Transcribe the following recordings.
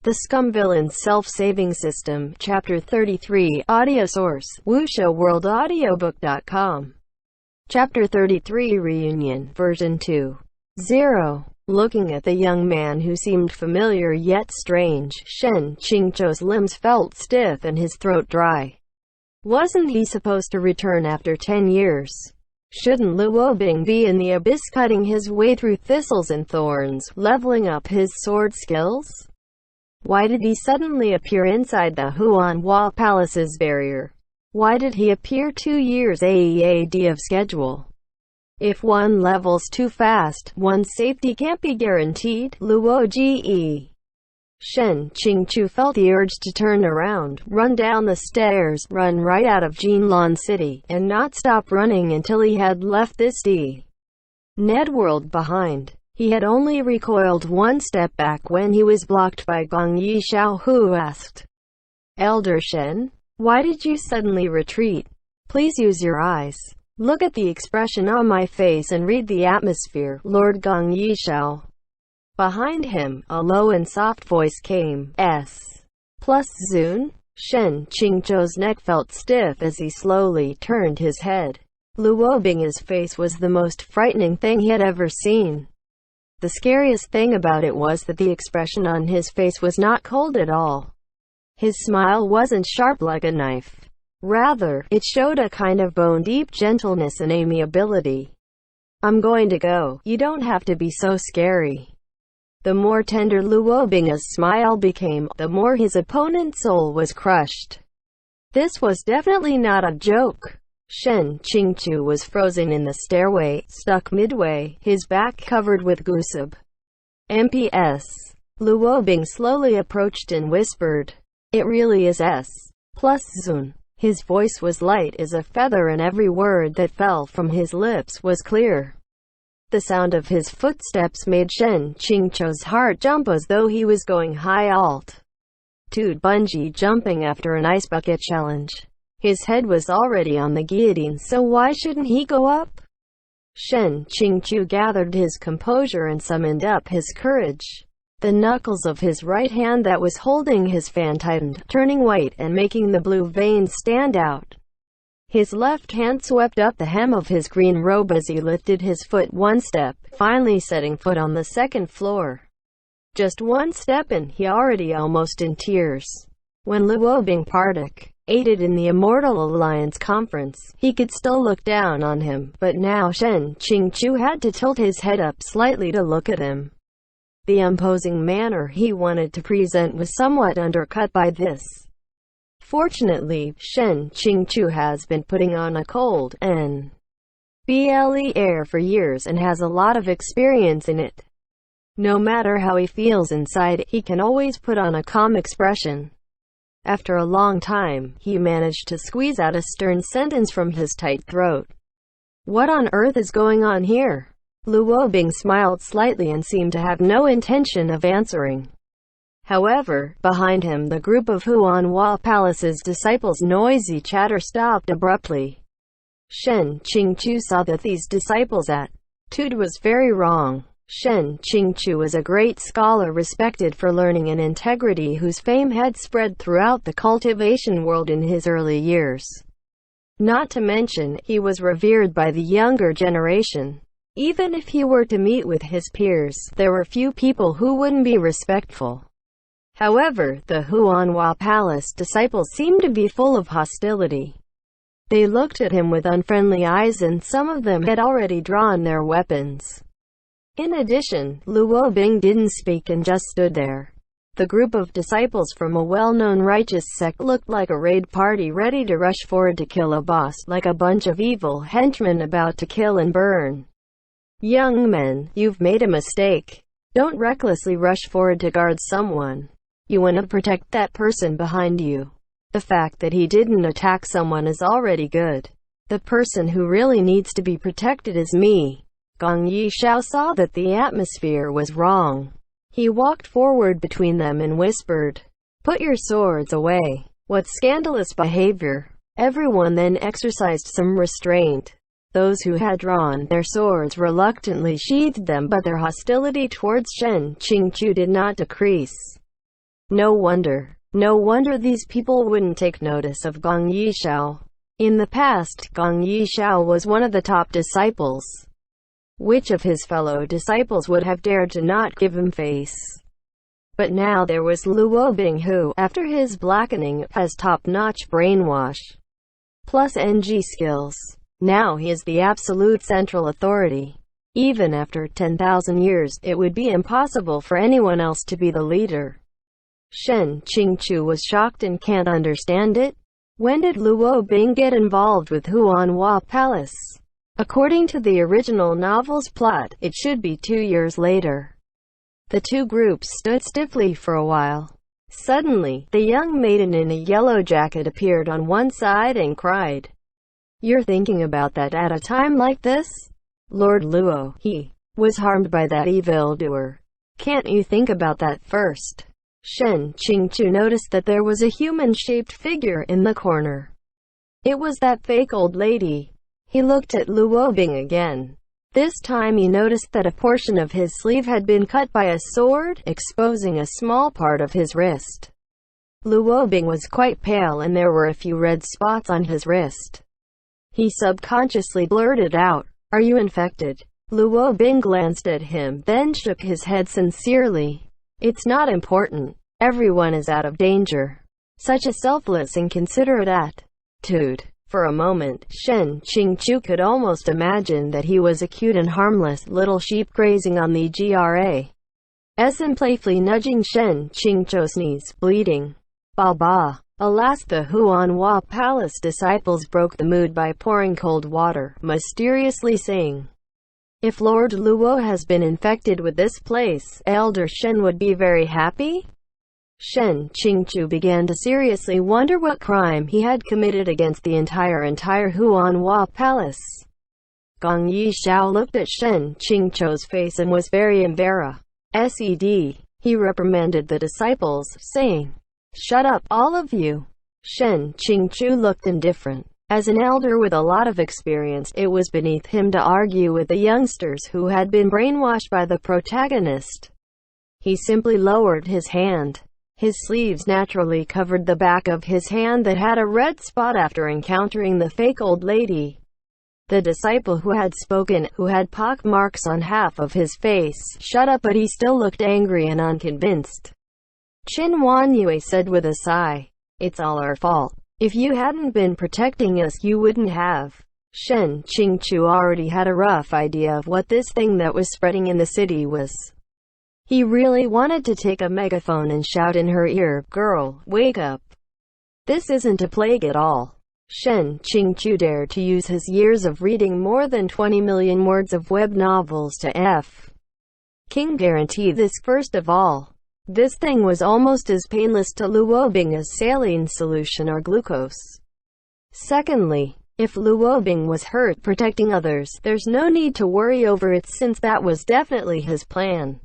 The Scum Villain's Self-Saving System, Chapter 33, Audio Source, WuXiaWorldAudiobook.com. Chapter 33, Reunion, Version 2.0. Looking at the young man who seemed familiar yet strange, Shen Qingqiu's limbs felt stiff and his throat dry. Wasn't he supposed to return after 10 years? Shouldn't Luo Bing be in the abyss cutting his way through thistles and thorns, leveling up his sword skills? Why did he suddenly appear inside the Huanhua Palace's barrier? Why did he appear 2 years ahead of schedule? If one levels too fast, one's safety can't be guaranteed. Luo Ge. Shen Qingqiu felt the urge to turn around, run down the stairs, run right out of Jinlan City, and not stop running until he had left this Ned world behind. He had only recoiled one step back when he was blocked by Gong Yishao, who asked, "Elder Shen, why did you suddenly retreat? Please use your eyes. Look at the expression on my face and read the atmosphere, Lord Gong Yishao." Behind him, a low and soft voice came, "S plus Zun?" Shen Qingqiu's neck felt stiff as he slowly turned his head. Luo Bing's face was the most frightening thing he had ever seen. The scariest thing about it was that the expression on his face was not cold at all. His smile wasn't sharp like a knife. Rather, it showed a kind of bone-deep gentleness and amiability. "I'm going to go. You don't have to be so scary." The more tender Luo Bing's smile became, the more his opponent's soul was crushed. This was definitely not a joke. Shen Qingqiu was frozen in the stairway, stuck midway, his back covered with gooseb. "MPS." Luo Bing slowly approached and whispered, "It really is S plus Zun." His voice was light as a feather and every word that fell from his lips was clear. The sound of his footsteps made Shen Qingqiu's heart jump as though he was going high altitude bungee jumping after an ice bucket challenge. His head was already on the guillotine, so why shouldn't he go up? Shen Qingqiu gathered his composure and summoned up his courage. The knuckles of his right hand that was holding his fan tightened, turning white and making the blue veins stand out. His left hand swept up the hem of his green robe as he lifted his foot one step, finally setting foot on the second floor. Just one step and he already almost in tears. When Luo Bing participated in the Immortal Alliance conference, he could still look down on him, but now Shen Qingqiu had to tilt his head up slightly to look at him. The imposing manner he wanted to present was somewhat undercut by this. Fortunately, Shen Qingqiu has been putting on a cold NBLE air for years and has a lot of experience in it. No matter how he feels inside, he can always put on a calm expression. After a long time, he managed to squeeze out a stern sentence from his tight throat. "What on earth is going on here?" Luo Bing smiled slightly and seemed to have no intention of answering. However, behind him the group of Huanhua Palace's disciples' noisy chatter stopped abruptly. Shen Qingqiu saw that these disciples' attitude was very wrong. Shen Qingqiu was a great scholar respected for learning and integrity whose fame had spread throughout the cultivation world in his early years. Not to mention, he was revered by the younger generation. Even if he were to meet with his peers, there were few people who wouldn't be respectful. However, the Huanhua Palace disciples seemed to be full of hostility. They looked at him with unfriendly eyes and some of them had already drawn their weapons. In addition, Luo Bing didn't speak and just stood there. The group of disciples from a well-known righteous sect looked like a raid party ready to rush forward to kill a boss, like a bunch of evil henchmen about to kill and burn. "Young men, you've made a mistake. Don't recklessly rush forward to guard someone. You want to protect that person behind you. The fact that he didn't attack someone is already good. The person who really needs to be protected is me." Gong Yishao saw that the atmosphere was wrong. He walked forward between them and whispered, "Put your swords away." "What scandalous behavior." Everyone then exercised some restraint. Those who had drawn their swords reluctantly sheathed them, but their hostility towards Shen Qingqiu did not decrease. No wonder these people wouldn't take notice of Gong Yishao. In the past, Gong Yishao was one of the top disciples. Which of his fellow disciples would have dared to not give him face? But now there was Luo Bing who, after his blackening, has top-notch brainwash, plus NG skills. Now he is the absolute central authority. Even after 10,000 years, it would be impossible for anyone else to be the leader. Shen Qingchu was shocked and can't understand it. When did Luo Bing get involved with Huanhua Palace? According to the original novel's plot, it should be 2 years later. The two groups stood stiffly for a while. Suddenly, the young maiden in a yellow jacket appeared on one side and cried, "You're thinking about that at a time like this? Lord Luo, he was harmed by that evildoer. Can't you think about that first?" Shen Qingchu noticed that there was a human-shaped figure in the corner. It was that fake old lady. He looked at Luo Bing again. This time he noticed that a portion of his sleeve had been cut by a sword, exposing a small part of his wrist. Luo Bing was quite pale and there were a few red spots on his wrist. He subconsciously blurted out, "Are you infected?" Luo Bing glanced at him, then shook his head sincerely. "It's not important. Everyone is out of danger." Such a selfless and considerate attitude. For a moment, Shen Qingchu could almost imagine that he was a cute and harmless little sheep grazing on the grass and playfully nudging Shen Qingchu's knees, bleating, "Ba ba." Alas, the Huanhua Palace disciples broke the mood by pouring cold water, mysteriously saying, "If Lord Luo has been infected with this place, Elder Shen would be very happy?" Shen Qingchu began to seriously wonder what crime he had committed against the entire Huanhua Palace. Gong Yishao looked at Shen Qingchu's face and was very embarrassed. He reprimanded the disciples, saying, "Shut up, all of you." Shen Qingchu looked indifferent. As an elder with a lot of experience, it was beneath him to argue with the youngsters who had been brainwashed by the protagonist. He simply lowered his hand. His sleeves naturally covered the back of his hand that had a red spot after encountering the fake old lady. The disciple who had spoken, who had pock marks on half of his face, shut up, but he still looked angry and unconvinced. Qin Huanyue said with a sigh, "It's all our fault. If you hadn't been protecting us, you wouldn't have." Shen Qingchu already had a rough idea of what this thing that was spreading in the city was. He really wanted to take a megaphone and shout in her ear, "Girl, wake up. This isn't a plague at all." Shen Qingchu dared to use his years of reading more than 20 million words of web novels to King guarantee this. First of all, this thing was almost as painless to Luo Bing as saline solution or glucose. Secondly, if Luo Bing was hurt protecting others, there's no need to worry over it since that was definitely his plan.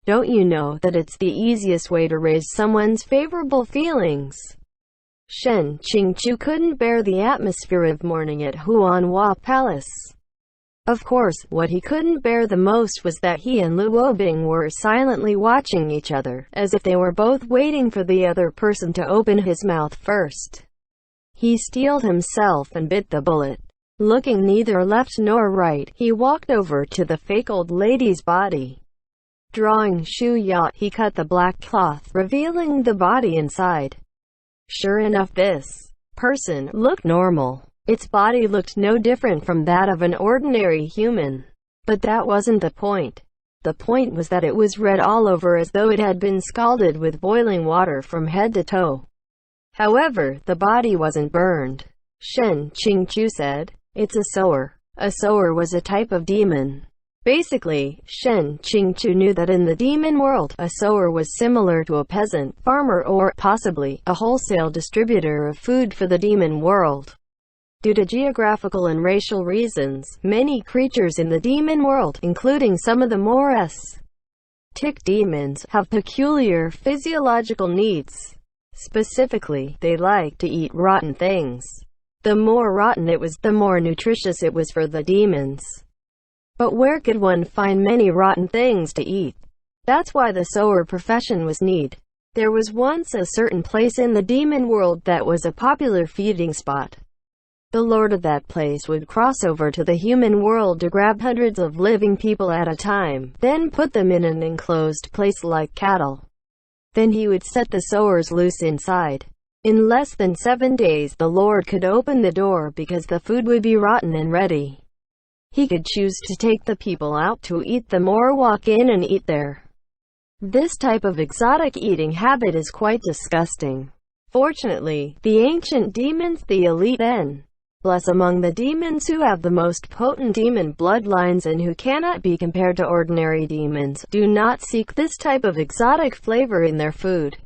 Don't you know that it's the easiest way to raise someone's favorable feelings? Shen Qingchu couldn't bear the atmosphere of mourning at Huanhua Palace. Of course, what he couldn't bear the most was that he and Luo Bing were silently watching each other, as if they were both waiting for the other person to open his mouth first. He steeled himself and bit the bullet. Looking neither left nor right, he walked over to the fake old lady's body. Drawing Shu Ya, he cut the black cloth, revealing the body inside. Sure enough, this person looked normal. Its body looked no different from that of an ordinary human. But that wasn't the point. The point was that it was red all over as though it had been scalded with boiling water from head to toe. However, the body wasn't burned. Shen Qingchu said, "It's a sower." A sower was a type of demon. Basically, Shen Qingchu knew that in the demon world, a sower was similar to a peasant, farmer, or, possibly, a wholesale distributor of food for the demon world. Due to geographical and racial reasons, many creatures in the demon world, including some of the more tick demons, have peculiar physiological needs. Specifically, they like to eat rotten things. The more rotten it was, the more nutritious it was for the demons. But where could one find many rotten things to eat? That's why the sower profession was needed. There was once a certain place in the demon world that was a popular feeding spot. The lord of that place would cross over to the human world to grab hundreds of living people at a time, then put them in an enclosed place like cattle. Then he would set the sowers loose inside. In less than 7 days the Lord could open the door because the food would be rotten and ready. He could choose to take the people out to eat them or walk in and eat there. This type of exotic eating habit is quite disgusting. Fortunately, the ancient demons, the elite N+ among the demons who have the most potent demon bloodlines and who cannot be compared to ordinary demons, do not seek this type of exotic flavor in their food.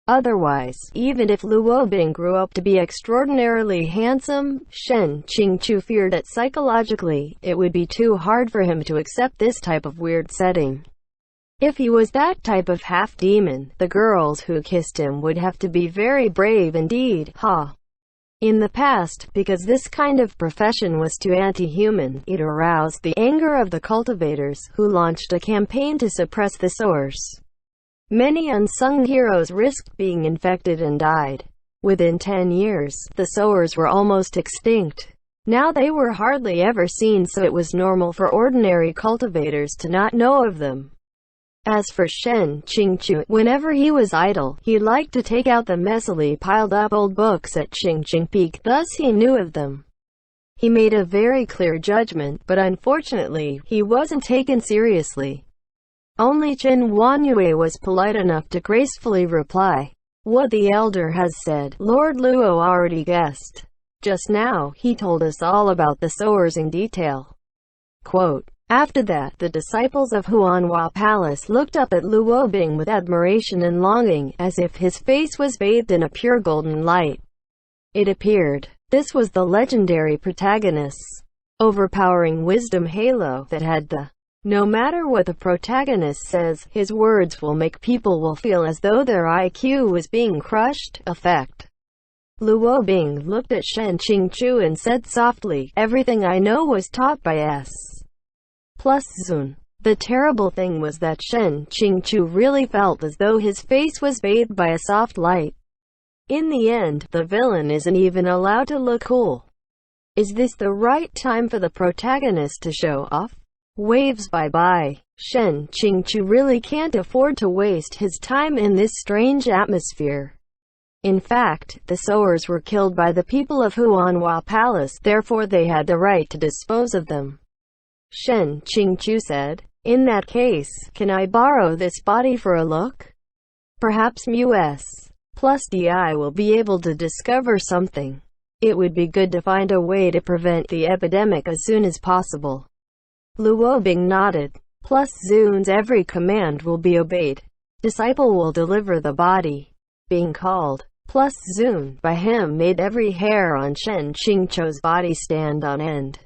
Otherwise, even if Luo Bing grew up to be extraordinarily handsome, Shen Qingchu feared that psychologically, it would be too hard for him to accept this type of weird setting. If he was that type of half-demon, the girls who kissed him would have to be very brave indeed, ha! In the past, because this kind of profession was too anti-human, it aroused the anger of the cultivators, who launched a campaign to suppress the sowers. Many unsung heroes risked being infected and died. Within 10 years, the sowers were almost extinct. Now they were hardly ever seen, so it was normal for ordinary cultivators to not know of them. As for Shen Qingchu, whenever he was idle, he liked to take out the messily piled up old books at Qingqing Peak, thus he knew of them. He made a very clear judgment, but unfortunately, he wasn't taken seriously. Only Chen Wanyue was polite enough to gracefully reply, "What the elder has said, Lord Luo already guessed. Just now, he told us all about the sowers in detail." Quote, after that, the disciples of Huanhua Palace looked up at Luo Bing with admiration and longing, as if his face was bathed in a pure golden light. It appeared, this was the legendary protagonist's overpowering wisdom halo that had the "no matter what the protagonist says, his words will make people will feel as though their IQ was being crushed" effect. Luo Bing looked at Shen Qingchu and said softly, "Everything I know was taught by S. plus Zun." The terrible thing was that Shen Qingchu really felt as though his face was bathed by a soft light. In the end, the villain isn't even allowed to look cool. Is this the right time for the protagonist to show off? Waves bye-bye. Shen Qingchu really can't afford to waste his time in this strange atmosphere. In fact, the sowers were killed by the people of Huanhua Palace, therefore they had the right to dispose of them. Shen Qingchu said, "In that case, can I borrow this body for a look? Perhaps Mus plus DI will be able to discover something. It would be good to find a way to prevent the epidemic as soon as possible." Luo Bing nodded. Plus Zun's every command will be obeyed. Disciple will deliver the body. Being called Plus Zun by him made every hair on Shen Qingchu's body stand on end.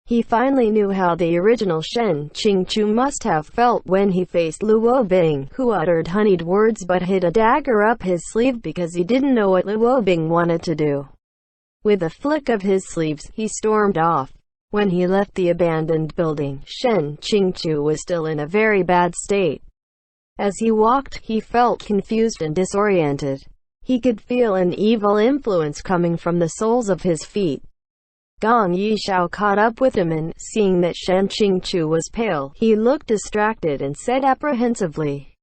He finally knew how the original Shen Qingchu must have felt when he faced Luo Bing, who uttered honeyed words but hid a dagger up his sleeve because he didn't know what Luo Bing wanted to do. With a flick of his sleeves, he stormed off. When he left the abandoned building, Shen Qingchu was still in a very bad state. As he walked, he felt confused and disoriented. He could feel an evil influence coming from the soles of his feet. Gong Yishao caught up with him and, seeing that Shen Qingchu was pale, he looked distracted and said apprehensively,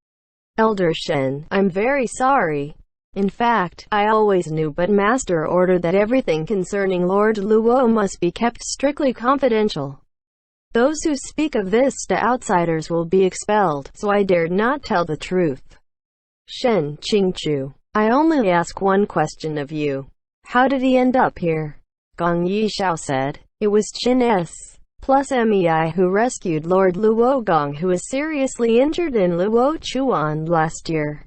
"Elder Shen, I'm very sorry. In fact, I always knew, but Master ordered that everything concerning Lord Luo must be kept strictly confidential. Those who speak of this to outsiders will be expelled, so I dared not tell the truth." Shen Qingchu, "I only ask one question of you. How did he end up here?" Gong Yishao said, "It was Qin S. plus Mei who rescued Lord Luo Gong, who was seriously injured in Luo Chuan last year.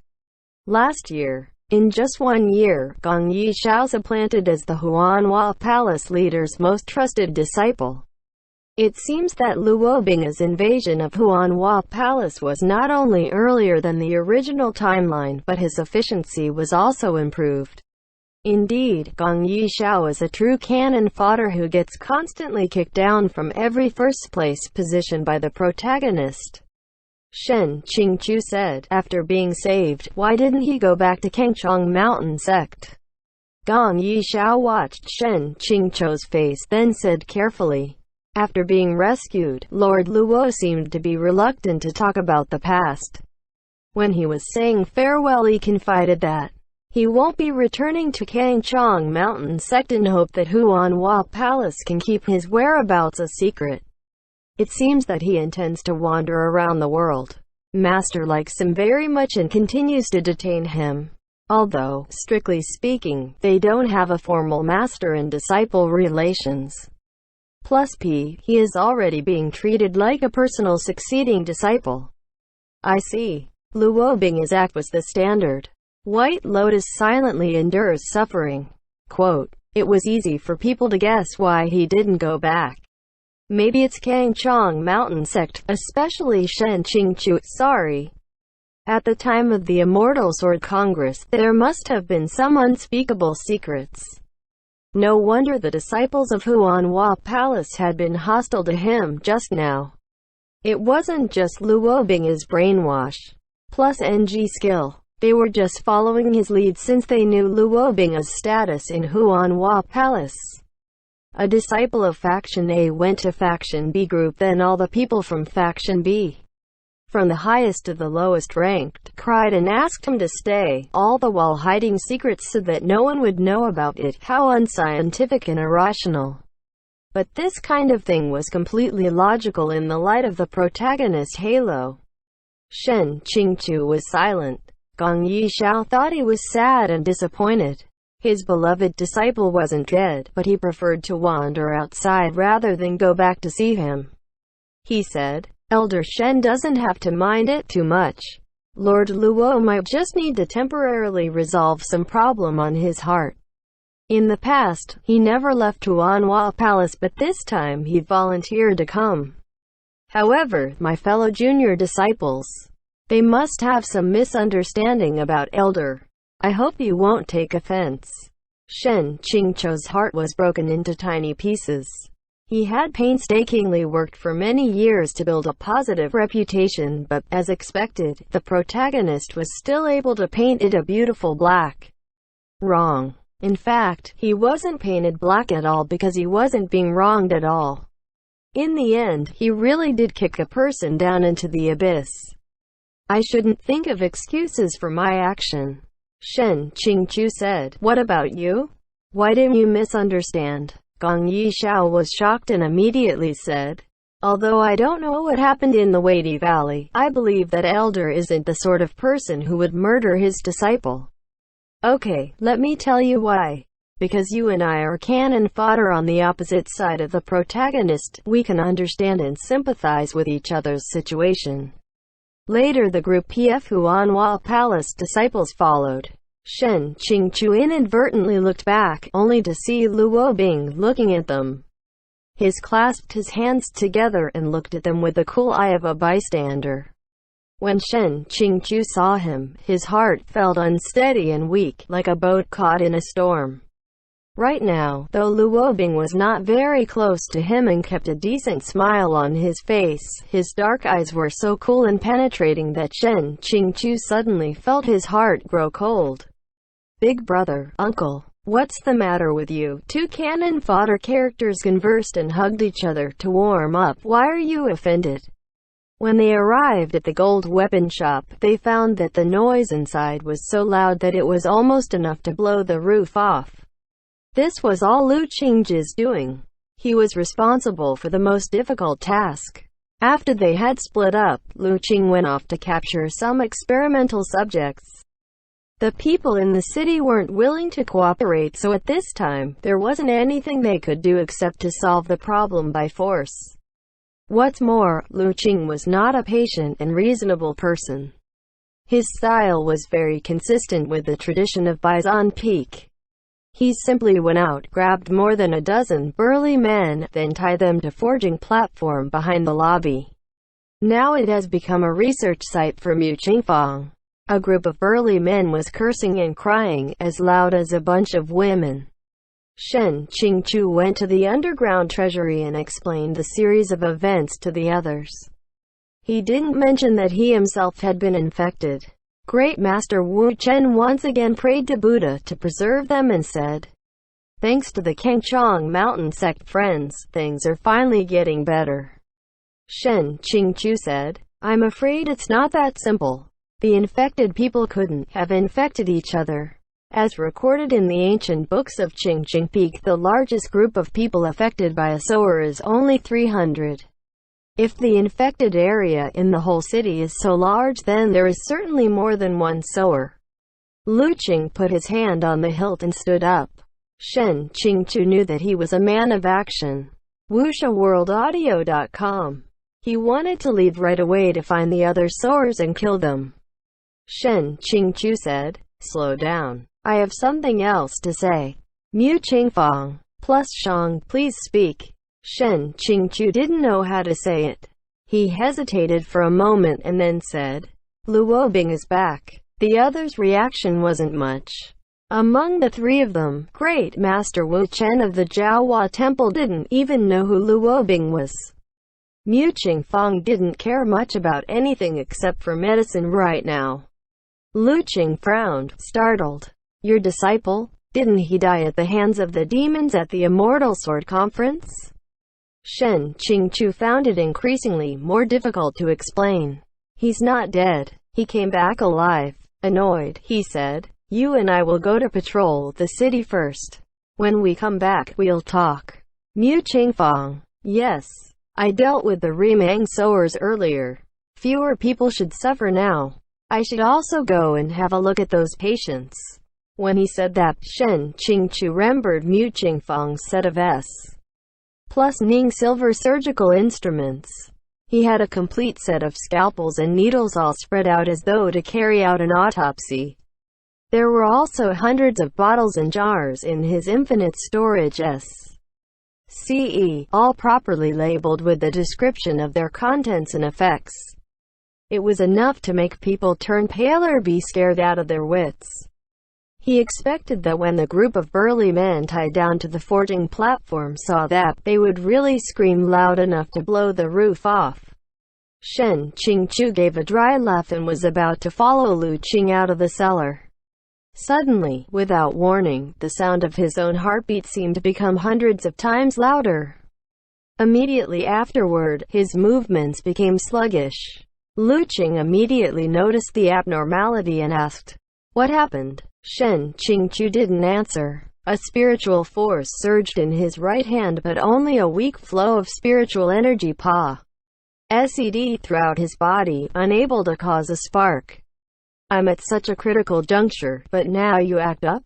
In just 1 year, Gong Yishao supplanted as the Huanhua Palace leader's most trusted disciple. It seems that Luo Bing's invasion of Huanhua Palace was not only earlier than the original timeline, but his efficiency was also improved. Indeed, Gong Yishao is a true cannon fodder who gets constantly kicked down from every first-place position by the protagonist. Shen Qingchu said. After being saved, why didn't he go back to Kangchong Mountain sect? Gong Yishao watched Shen Qingchu's face, then said carefully. After being rescued, Lord Luo seemed to be reluctant to talk about the past. When he was saying farewell, he confided that he won't be returning to Kangchong Mountain sect in hope that Huanhua Palace can keep his whereabouts a secret. It seems that he intends to wander around the world. Master likes him very much and continues to detain him. Although, strictly speaking, they don't have a formal master and disciple relations. Plus he is already being treated like a personal succeeding disciple. I see. Luo Bing's act was the standard. White Lotus silently endures suffering. Quote, it was easy for people to guess why he didn't go back. Maybe it's Kangchong Mountain sect, especially Shen Qingchu. Sorry. At the time of the Immortal Sword Congress, there must have been some unspeakable secrets. No wonder the disciples of Huanhua Palace had been hostile to him just now. It wasn't just Luo Bing's brainwash, plus NG skill. They were just following his lead since they knew Luo Bing's status in Huanhua Palace. A disciple of Faction A went to Faction B group, then all the people from Faction B, from the highest to the lowest ranked, cried and asked him to stay, all the while hiding secrets so that no one would know about it. How unscientific and irrational. But this kind of thing was completely logical in the light of the protagonist Halo. Shen Qingchu was silent. Gong Yishao thought he was sad and disappointed. His beloved disciple wasn't dead, but he preferred to wander outside rather than go back to see him. He said, Elder Shen doesn't have to mind it too much. Lord Luo might just need to temporarily resolve some problem on his heart. In the past, he never left Huanhua Palace, but this time he volunteered to come. However, my fellow junior disciples, they must have some misunderstanding about Elder. I hope you won't take offense. Shen Qingchu's heart was broken into tiny pieces. He had painstakingly worked for many years to build a positive reputation, but, as expected, the protagonist was still able to paint it a beautiful black. Wrong. In fact, he wasn't painted black at all because he wasn't being wronged at all. In the end, he really did kick a person down into the abyss. I shouldn't think of excuses for my action. Shen Qingchu said. What about you? Why didn't you misunderstand? Gong Yishao was shocked and immediately said, although I don't know what happened in the Weighty Valley, I believe that Elder isn't the sort of person who would murder his disciple. Okay, let me tell you why. Because you and I are cannon fodder on the opposite side of the protagonist, we can understand and sympathize with each other's situation. Later the group PF Huanhua Palace disciples followed. Shen Qingchu inadvertently looked back, only to see Luo Bing looking at them. He clasped his hands together and looked at them with the cool eye of a bystander. When Shen Qingchu saw him, his heart felt unsteady and weak, like a boat caught in a storm. Right now, though Luo Bing was not very close to him and kept a decent smile on his face, his dark eyes were so cool and penetrating that Shen Qingchu suddenly felt his heart grow cold. Big brother, uncle, what's the matter with you? Two cannon fodder characters conversed and hugged each other to warm up. Why are you offended? When they arrived at the gold weapon shop, they found that the noise inside was so loud that it was almost enough to blow the roof off. This was all Lu Qing's doing. He was responsible for the most difficult task. After they had split up, Lu Qing went off to capture some experimental subjects. The people in the city weren't willing to cooperate, so at this time, there wasn't anything they could do except to solve the problem by force. What's more, Lu Qing was not a patient and reasonable person. His style was very consistent with the tradition of Bison Peak. He simply went out, grabbed more than a dozen burly men, then tied them to forging platform behind the lobby. Now it has become a research site for Mu Qingfang. A group of burly men was cursing and crying, as loud as a bunch of women. Shen Qingchu went to the underground treasury and explained the series of events to the others. He didn't mention that he himself had been infected. Great Master Wu Chen once again prayed to Buddha to preserve them and said, "Thanks to the Kangchong Mountain sect friends, things are finally getting better." Shen Qingchu said, "I'm afraid it's not that simple. The infected people couldn't have infected each other. As recorded in the ancient books of Qingqing Peak, the largest group of people affected by a sower is only 300. If the infected area in the whole city is so large, then there is certainly more than one sower." Lu Qing put his hand on the hilt and stood up. Shen Qingchu knew that he was a man of action. WuxiaWorldAudio.com. He wanted to leave right away to find the other sowers and kill them. Shen Qingchu said, "Slow down. I have something else to say." Mu Qingfang plus Shang, please speak. Shen Qingchu didn't know how to say it. He hesitated for a moment and then said, "Lu Wobing is back." The others' reaction wasn't much. Among the three of them, Great Master Wu Chen of the Jiaohua Temple didn't even know who Lu Wobing was. Mu Qingfang didn't care much about anything except for medicine right now. Lu Qing frowned, startled. "Your disciple? Didn't he die at the hands of the demons at the Immortal Sword Conference?" Shen Qingchu found it increasingly more difficult to explain. "He's not dead. He came back alive." Annoyed, he said, "You and I will go to patrol the city first. When we come back, we'll talk." Mu Qingfang: "Yes. I dealt with the Remang sowers earlier. Fewer people should suffer now. I should also go and have a look at those patients." When he said that, Shen Qingchu remembered Mu Qingfang's set of S plus Ning silver surgical instruments. He had a complete set of scalpels and needles all spread out as though to carry out an autopsy. There were also hundreds of bottles and jars in his infinite storage SCE, all properly labeled with the description of their contents and effects. It was enough to make people turn pale or be scared out of their wits. He expected that when the group of burly men tied down to the forging platform saw that, they would really scream loud enough to blow the roof off. Shen Qingchu gave a dry laugh and was about to follow Lu Qing out of the cellar. Suddenly, without warning, the sound of his own heartbeat seemed to become hundreds of times louder. Immediately afterward, his movements became sluggish. Lu Qing immediately noticed the abnormality and asked, "What happened?" Shen Qingchu didn't answer. A spiritual force surged in his right hand, but only a weak flow of spiritual energy SED throughout his body, unable to cause a spark. "I'm at such a critical juncture, but now you act up?"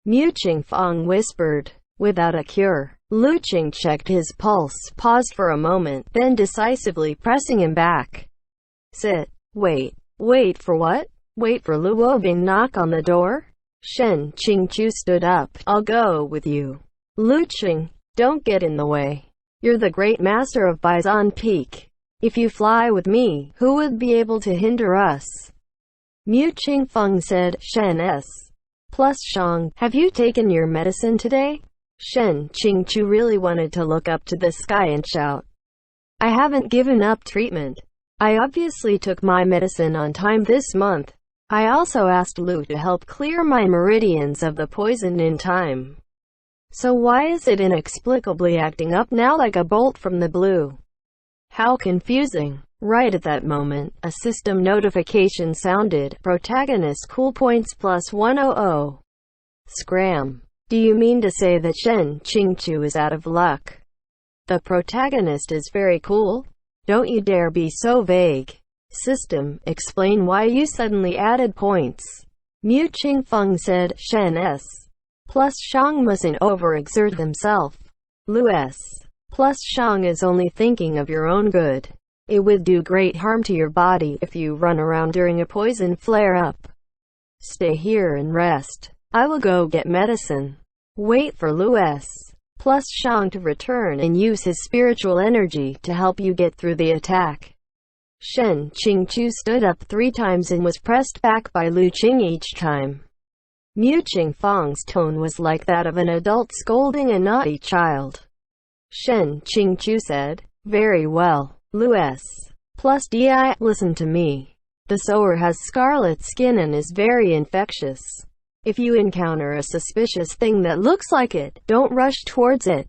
Mu Qingfang whispered. "Without a cure." Lu Qing checked his pulse, paused for a moment, then decisively pressing him back. "Sit. Wait. Wait for what?" "Wait for Lu Wobing knock on the door?" Shen Qingchu stood up. "I'll go with you." Lu Qing: "Don't get in the way. You're the great master of Baisan Peak. If you fly with me, who would be able to hinder us?" Mu Qingfeng said, "Shen S. plus Shang, have you taken your medicine today?" Shen Qingchu really wanted to look up to the sky and shout, "I haven't given up treatment. I obviously took my medicine on time this month. I also asked Lu to help clear my meridians of the poison in time. So why is it inexplicably acting up now like a bolt from the blue? How confusing." Right at that moment, a system notification sounded. "Protagonist cool points plus 100. Scram. Do you mean to say that Shen Qingchu is out of luck? The protagonist is very cool? Don't you dare be so vague. System, explain why you suddenly added points." Mu Qingfeng said, "Shen S. plus Shang mustn't overexert himself. Lu S. plus Shang is only thinking of your own good. It would do great harm to your body if you run around during a poison flare-up. Stay here and rest. I will go get medicine. Wait for Lu S. plus Shang to return and use his spiritual energy to help you get through the attack." Shen Qingchu stood up 3 times and was pressed back by Lu Qing each time. Mu Qingfang's tone was like that of an adult scolding a naughty child. Shen Qingchu said, "Very well, Lu S. Plus di, listen to me. The sower has scarlet skin and is very infectious. If you encounter a suspicious thing that looks like it, don't rush towards it.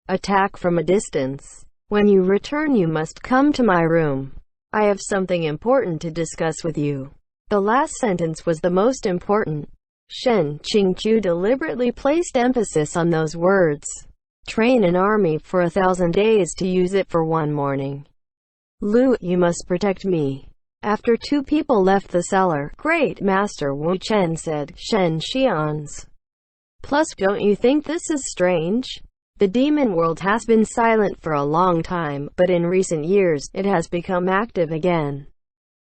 Attack from a distance. When you return you must come to my room. I have something important to discuss with you. The last sentence was the most important. Shen Qingqiu deliberately placed emphasis on those words. Train an army for 1,000 days to use it for one morning. Lu, you must protect me. After two people left the cellar, Great Master Wu Chen said, Shen Xians. Plus, don't you think this is strange? The demon world has been silent for a long time, but in recent years, it has become active again.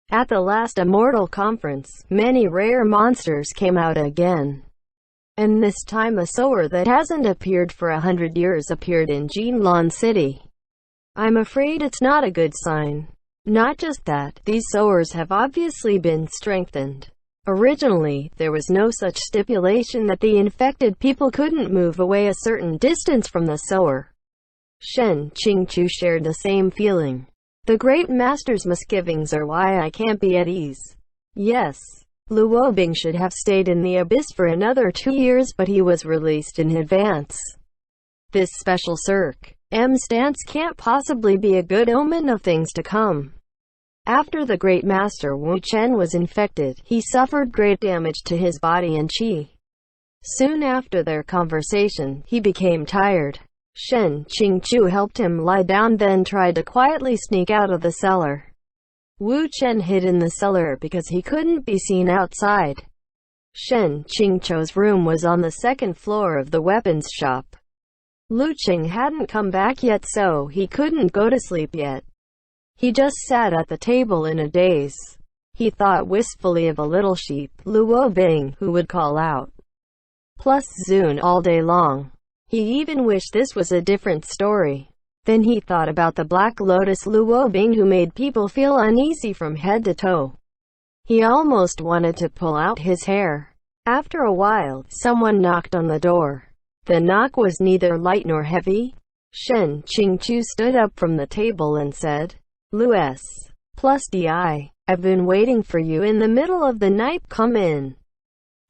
At the last Immortal Conference, many rare monsters came out again. And this time a sower that hasn't appeared for 100 years appeared in Jinlan City. I'm afraid it's not a good sign. Not just that, these sowers have obviously been strengthened. Originally, there was no such stipulation that the infected people couldn't move away a certain distance from the sower. Shen Qingqiu shared the same feeling. The Great Master's misgivings are why I can't be at ease. Yes, Lu Wobing should have stayed in the abyss for another 2 years, but he was released in advance. This special circumstance can't possibly be a good omen of things to come. After the Great Master Wu Chen was infected, he suffered great damage to his body and qi. Soon after their conversation, he became tired. Shen Qingqiu helped him lie down, then tried to quietly sneak out of the cellar. Wu Chen hid in the cellar because he couldn't be seen outside. Shen Qingqiu's room was on the second floor of the weapons shop. Lu Qing hadn't come back yet, so he couldn't go to sleep yet. He just sat at the table in a daze. He thought wistfully of a little sheep, Lu Wobing, who would call out, plus Zun all day long. He even wished this was a different story. Then he thought about the Black Lotus Lu Wobing who made people feel uneasy from head to toe. He almost wanted to pull out his hair. After a while, someone knocked on the door. The knock was neither light nor heavy. Shen Qingqiu stood up from the table and said, Lu S. plus Di, I've been waiting for you in the middle of the night, come in.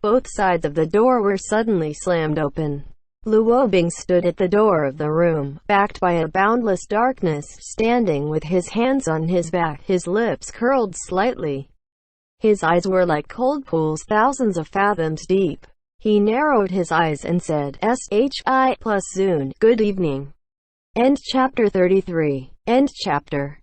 Both sides of the door were suddenly slammed open. Lu Wobing stood at the door of the room, backed by a boundless darkness, standing with his hands on his back, his lips curled slightly. His eyes were like cold pools thousands of fathoms deep. He narrowed his eyes and said, "Shi plus Zun, good evening." End chapter 33. End chapter.